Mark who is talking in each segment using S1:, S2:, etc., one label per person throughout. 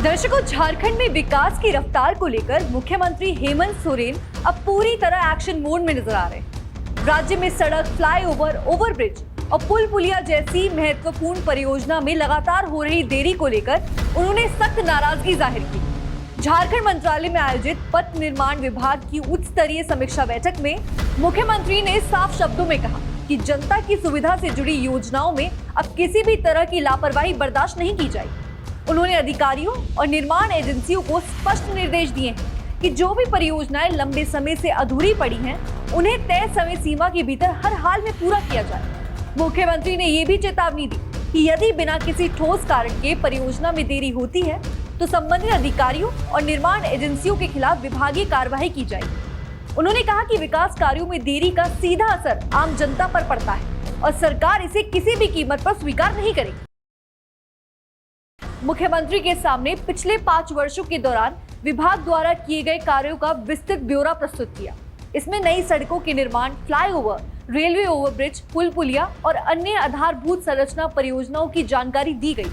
S1: दर्शकों, झारखंड में विकास की रफ्तार को लेकर मुख्यमंत्री हेमंत सोरेन अब पूरी तरह एक्शन मोड में नजर आ रहे हैं। राज्य में सड़क, फ्लाईओवर, ओवरब्रिज और पुल पुलिया जैसी महत्वपूर्ण परियोजना में लगातार हो रही देरी को लेकर उन्होंने सख्त नाराजगी जाहिर की। झारखंड मंत्रालय में आयोजित पथ निर्माण विभाग की उच्च स्तरीय समीक्षा बैठक में मुख्यमंत्री ने साफ शब्दों में कहा कि जनता की सुविधा से जुड़ी योजनाओं में अब किसी भी तरह की लापरवाही बर्दाश्त नहीं की जाएगी। उन्होंने अधिकारियों और निर्माण एजेंसियों को स्पष्ट निर्देश दिए हैं कि जो भी परियोजनाएं लंबे समय से अधूरी पड़ी हैं, उन्हें तय समय सीमा के भीतर हर हाल में पूरा किया जाए। मुख्यमंत्री ने ये भी चेतावनी दी कि यदि बिना किसी ठोस कारण के परियोजना में देरी होती है तो संबंधित अधिकारियों और निर्माण एजेंसियों के खिलाफ विभागीय कार्रवाई की जाएगी। उन्होंने कहा कि विकास कार्यों में देरी का सीधा असर आम जनता पर पड़ता है और सरकार इसे किसी भी कीमत पर स्वीकार नहीं करेगी। मुख्यमंत्री के सामने पिछले 5 वर्षों के दौरान विभाग द्वारा किए गए कार्यों का विस्तृत ब्यौरा प्रस्तुत किया। इसमें नई सड़कों के निर्माण, फ्लाईओवर, रेलवे ओवरब्रिज, पुल पुलिया और अन्य आधारभूत संरचना परियोजनाओं की जानकारी दी गई।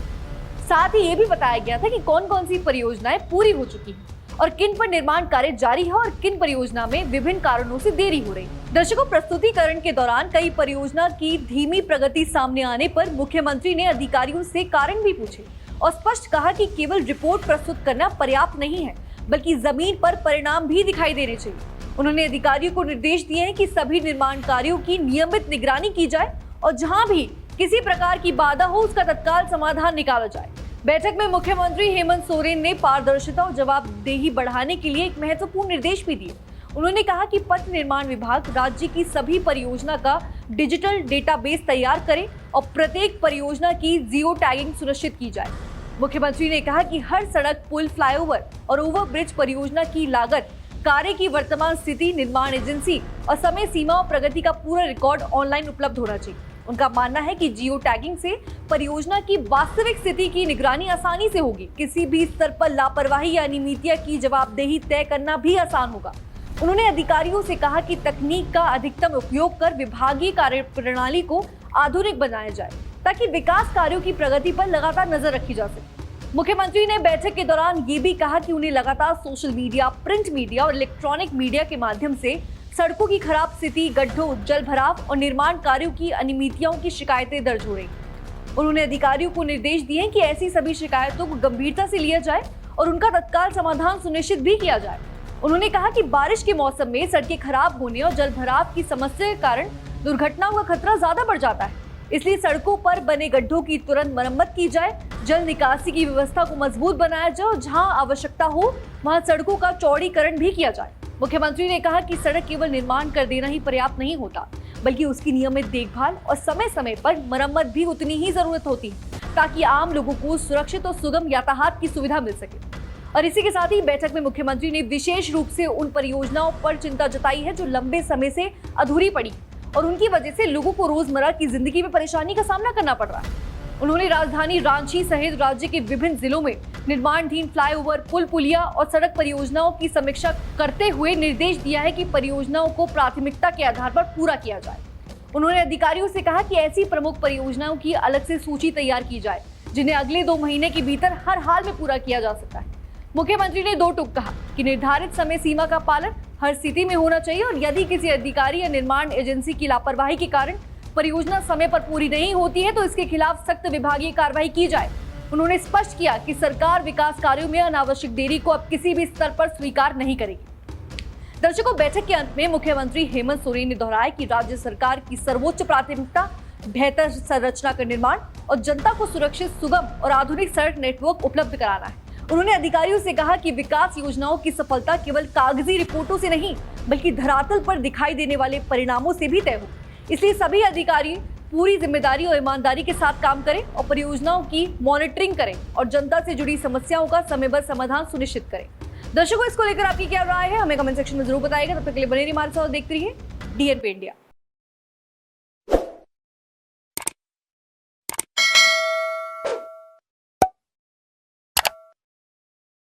S1: साथ ही ये भी बताया गया था कि कौन कौन सी परियोजनाएं पूरी हो चुकी हैं और किन पर निर्माण कार्य जारी है और किन परियोजना में विभिन्न कारणों से देरी हो रही है। दर्शकों, प्रस्तुतिकरण के दौरान कई परियोजना की धीमी प्रगति सामने आने पर मुख्यमंत्री ने अधिकारियों से कारण भी पूछे और स्पष्ट कहा कि केवल रिपोर्ट प्रस्तुत करना पर्याप्त नहीं है, बल्कि जमीन पर परिणाम भी दिखाई देने चाहिए। उन्होंने अधिकारियों को निर्देश दिए हैं कि सभी निर्माण कार्यों की नियमित निगरानी की जाए और जहां भी किसी प्रकार की बाधा हो उसका तत्काल समाधान निकाला जाए। बैठक में मुख्यमंत्री हेमंत सोरेन ने पारदर्शिता और जवाबदेही बढ़ाने के लिए एक महत्वपूर्ण निर्देश भी दिए। उन्होंने कहा कि पथ निर्माण विभाग राज्य की सभी परियोजना का डिजिटल डेटाबेस तैयार करे और प्रत्येक परियोजना की जियो टैगिंग सुनिश्चित की जाए। मुख्यमंत्री ने कहा कि हर सड़क, पुल, फ्लाईओवर और ओवरब्रिज परियोजना की लागत, कार्य की वर्तमान स्थिति, निर्माण एजेंसी और समय सीमा और प्रगति का पूरा रिकॉर्ड ऑनलाइन उपलब्ध होना चाहिए। उनका मानना है कि जियो टैगिंग से परियोजना की वास्तविक स्थिति की निगरानी आसानी से होगी। किसी भी स्तर पर लापरवाही या अनियमितता की जवाबदेही तय करना भी आसान होगा। उन्होंने अधिकारियों से कहा कि तकनीक का अधिकतम उपयोग कर विभागीय कार्य प्रणाली को आधुनिक बनाया जाए ताकि विकास कार्यों की प्रगति पर लगातार नजर रखी जा सके। मुख्यमंत्री ने बैठक के दौरान ये भी कहा कि उन्हें लगातार सोशल मीडिया, प्रिंट मीडिया और इलेक्ट्रॉनिक मीडिया के माध्यम से सड़कों की खराब स्थिति, गड्ढों, जल भराव और निर्माण कार्यों की अनियमितताओं की शिकायतें दर्ज हो रही। उन्होंने अधिकारियों को निर्देश दिए कि ऐसी सभी शिकायतों को गंभीरता से लिया जाए और उनका तत्काल समाधान सुनिश्चित भी किया जाए। उन्होंने कहा कि बारिश के मौसम में सड़कें खराब होने और जल भराव की समस्या के कारण दुर्घटनाओं का खतरा ज्यादा बढ़ जाता है, इसलिए सड़कों पर बने गड्ढों की तुरंत मरम्मत की जाए, जल निकासी की व्यवस्था को मजबूत बनाया जाए और जहां आवश्यकता हो वहां सड़कों का चौड़ीकरण भी किया जाए। मुख्यमंत्री ने कहा कि सड़क केवल निर्माण कर देना ही पर्याप्त नहीं होता, बल्कि उसकी नियमित देखभाल और समय समय पर मरम्मत भी उतनी ही जरूरत होती है ताकि आम लोगों को सुरक्षित और सुगम यातायात की सुविधा मिल सके। और इसी के साथ ही बैठक में मुख्यमंत्री ने विशेष रूप से उन परियोजनाओं पर चिंता जताई है जो लंबे समय से अधूरी पड़ी और उनकी वजह से लोगों को रोजमर्रा की जिंदगी में परेशानी का सामना करना पड़ रहा है। उन्होंने राजधानी रांची सहित राज्य के विभिन्न जिलों में निर्माणाधीन फ्लाईओवर, पुल पुलिया और सड़क परियोजनाओं की समीक्षा करते हुए निर्देश दिया है कि परियोजनाओं को प्राथमिकता के आधार पर पूरा किया जाए। उन्होंने अधिकारियों से कहा कि ऐसी प्रमुख परियोजनाओं की अलग से सूची तैयार की जाए जिन्हें अगले 2 महीने के भीतर हर हाल में पूरा किया जा सकता है। मुख्यमंत्री ने 2 टूक कहा कि निर्धारित समय सीमा का पालन हर स्थिति में होना चाहिए और यदि किसी अधिकारी या निर्माण एजेंसी की लापरवाही के कारण परियोजना समय पर पूरी नहीं होती है तो इसके खिलाफ सख्त विभागीय कार्रवाई की जाए। उन्होंने स्पष्ट किया कि सरकार विकास कार्यों में अनावश्यक देरी को अब किसी भी स्तर पर स्वीकार नहीं करेगी। दर्शकों, बैठक के अंत में मुख्यमंत्री हेमंत सोरेन ने दोहराया कि राज्य सरकार की सर्वोच्च प्राथमिकता बेहतर संरचना का निर्माण और जनता को सुरक्षित, सुगम और आधुनिक सड़क नेटवर्क उपलब्ध कराना है। उन्होंने अधिकारियों से कहा कि विकास योजनाओं की सफलता केवल कागजी रिपोर्टों से नहीं बल्कि धरातल पर दिखाई देने वाले परिणामों से भी तय हो। इसलिए सभी अधिकारी पूरी जिम्मेदारी और ईमानदारी के साथ काम करें और परियोजनाओं की मॉनिटरिंग करें और जनता से जुड़ी समस्याओं का समयबद्ध समाधान सुनिश्चित करें। दर्शकों, इसको लेकर आपकी क्या राय है हमें कमेंट सेक्शन में जरूर बताइएगा। तब तक के लिए बने रहिए हमारे साथ, देखते रहिए DNP इंडिया।